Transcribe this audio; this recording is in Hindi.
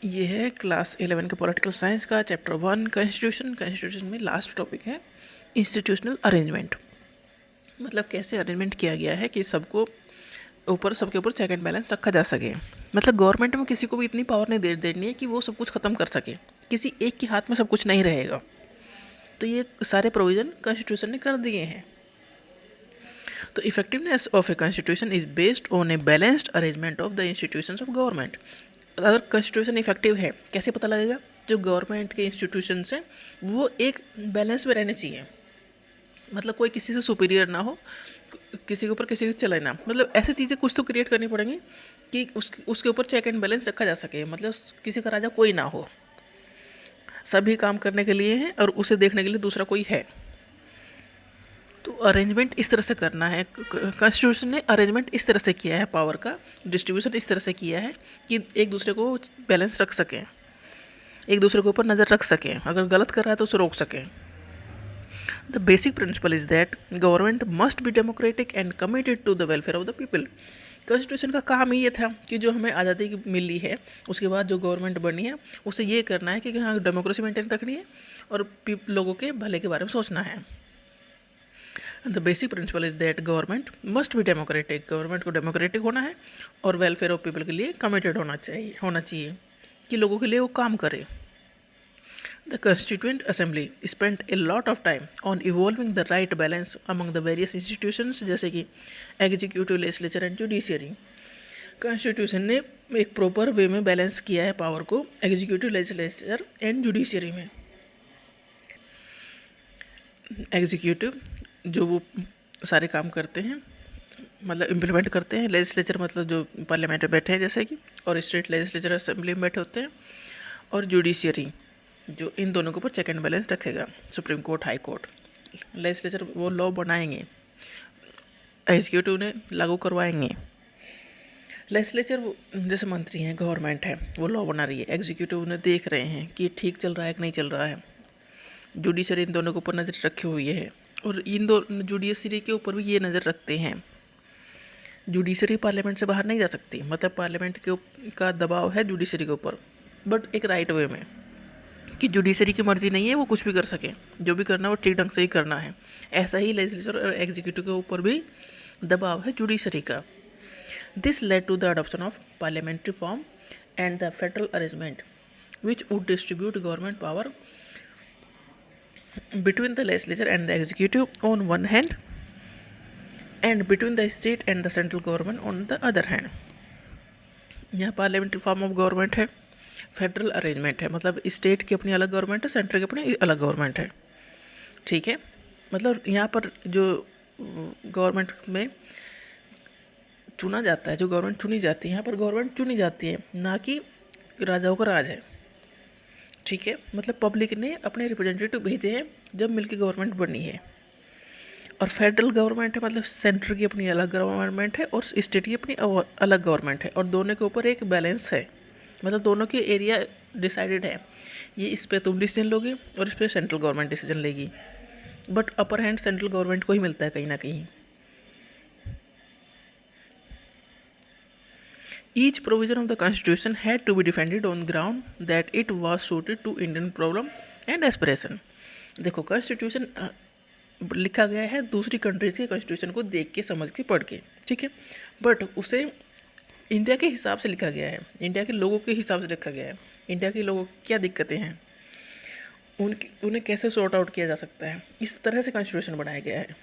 ये है क्लास 11 के पॉलिटिकल साइंस का चैप्टर 1 कॉन्स्टिट्यूशन। कॉन्स्टिट्यूशन में लास्ट टॉपिक है इंस्टीट्यूशनल अरेंजमेंट। मतलब कैसे अरेंजमेंट किया गया है कि सबके ऊपर चेक एंड बैलेंस रखा जा सके। मतलब गवर्नमेंट में किसी को भी इतनी पावर नहीं दे देनी है कि वो सब कुछ ख़त्म कर सके, किसी एक के हाथ में सब कुछ नहीं रहेगा। तो ये सारे प्रोविज़न कॉन्स्टिट्यूशन ने कर दिए हैं। तो effectiveness of a constitution is based on a balanced arrangement of the institutions of government. अगर कॉन्स्टिट्यूशन इफेक्टिव है कैसे पता लगेगा? जो गवर्नमेंट के इंस्टीट्यूशंस हैं वो एक बैलेंस में रहने चाहिए। मतलब कोई किसी से सुपीरियर ना हो, किसी के ऊपर किसी को चले ना। मतलब ऐसी चीज़ें कुछ तो क्रिएट करनी पड़ेंगी कि उसके ऊपर चेक एंड बैलेंस रखा जा सके। मतलब किसी का राजा कोई ना हो, सभी काम करने के लिए हैं और उसे देखने के लिए दूसरा कोई है। तो अरेंजमेंट इस तरह से करना है। कॉन्स्टिट्यूशन ने अरेंजमेंट इस तरह से किया है, पावर का डिस्ट्रीब्यूशन इस तरह से किया है कि एक दूसरे को बैलेंस रख सकें, एक दूसरे के ऊपर नज़र रख सकें, अगर गलत कर रहा है तो उसे रोक सकें। The basic principle is that government must be democratic and committed to the welfare of the people. Constitution का काम ही ये था कि जो हमें आज़ादी मिली है उसके बाद जो गवर्नमेंट बनी है उसे ये करना है कि हाँ डेमोक्रेसी मेंटेन रखनी है और लोगों के भले के बारे में सोचना है। The basic principle is that government must be democratic. Government को डेमोक्रेटिक होना है और वेलफेयर ऑफ पीपल के लिए कमिटेड होना चाहिए कि लोगों के लिए वो काम करे। The constituent assembly spent a lot of time on evolving the right balance among the various institutions, जैसे कि executive, legislature and judiciary. Constitution ने एक प्रॉपर वे में बैलेंस किया है पावर को एग्जीक्यूटिव, लेजिस्लेचर एंड जुडिशियरी में। एग्जीक्यूटिव जो वो सारे काम करते हैं, मतलब इम्प्लीमेंट करते हैं। लेजिस्लेचर मतलब जो पार्लियामेंट में बैठे हैं जैसे कि, और स्टेट लेजिस्लेचर असेंबली में बैठे होते हैं। और जुडिशियरी जो इन दोनों के ऊपर चेक एंड बैलेंस रखेगा, supreme court, high court. Legislature वो लॉ बनाएंगे, एग्जीक्यूटिव ने लागू करवाएंगे। लेजिस्लेचर जैसे मंत्री हैं, गवर्नमेंट है, वो लॉ बना रही है, एग्जीक्यूटिव ने देख रहे हैं कि ठीक चल रहा है कि नहीं चल रहा है। जुडिशरी इन दोनों के ऊपर नज़र रखी हुई है और इन दो जुडिशरी के ऊपर भी ये नज़र रखते हैं। जुडिशरी पार्लियामेंट से बाहर नहीं जा सकती, मतलब पार्लियामेंट का दबाव है जुडिशरी के ऊपर, बट एक राइट वे में कि जुडिशरी की मर्जी नहीं है वो कुछ भी कर सके, जो भी करना है वो ठीक ढंग से ही करना है। ऐसा ही लेजिस्लेचर और एग्जीक्यूटिव के ऊपर भी दबाव है जुडिशरी का। This led to the adoption of parliamentary form and the federal arrangement which would distribute government power between the legislature and the executive on one hand and between the state and the central government on the other hand। यहाँ पार्लियामेंट्री फॉर्म ऑफ गवर्नमेंट है, फेडरल अरेंजमेंट है, मतलब स्टेट की अपनी अलग गवर्नमेंट है, सेंटर की अपनी अलग गवर्नमेंट है। ठीक है, मतलब यहाँ पर जो गवर्नमेंट में चुना जाता है, जो गवर्नमेंट चुनी जाती है, यहाँ पर गवर्नमेंट चुनी जाती है, ना कि राजाओं का राज है। ठीक है, मतलब पब्लिक ने अपने रिप्रेजेंटेटिव भेजे हैं जब मिलकर गवर्नमेंट बनी है। और फेडरल गवर्नमेंट है, मतलब सेंटर की अपनी अलग गवर्नमेंट है और स्टेट की अपनी अलग गवर्नमेंट है, और दोनों के ऊपर एक बैलेंस है। मतलब दोनों के एरिया डिसाइडेड है, ये इस पर तुम डिसीजन लोगे और इस पर सेंट्रल गवर्नमेंट डिसीजन लेगी, but upper hand central government को ही मिलता है कहीं ना कहीं। Each provision of the Constitution had to be defended on ground that it was suited to Indian problem and aspiration। देखो कॉन्स्टिट्यूशन लिखा गया है दूसरी कंट्रीज के कॉन्स्टिट्यूशन को देख के, समझ के, पढ़ के, ठीक है, बट उसे इंडिया के हिसाब से लिखा गया है, इंडिया के लोगों के हिसाब से लिखा गया है। इंडिया के लोगों की क्या दिक्कतें हैं, उन्हें कैसे सॉर्ट आउट किया जा सकता है, इस तरह से कॉन्स्टिट्यूशन बनाया गया है।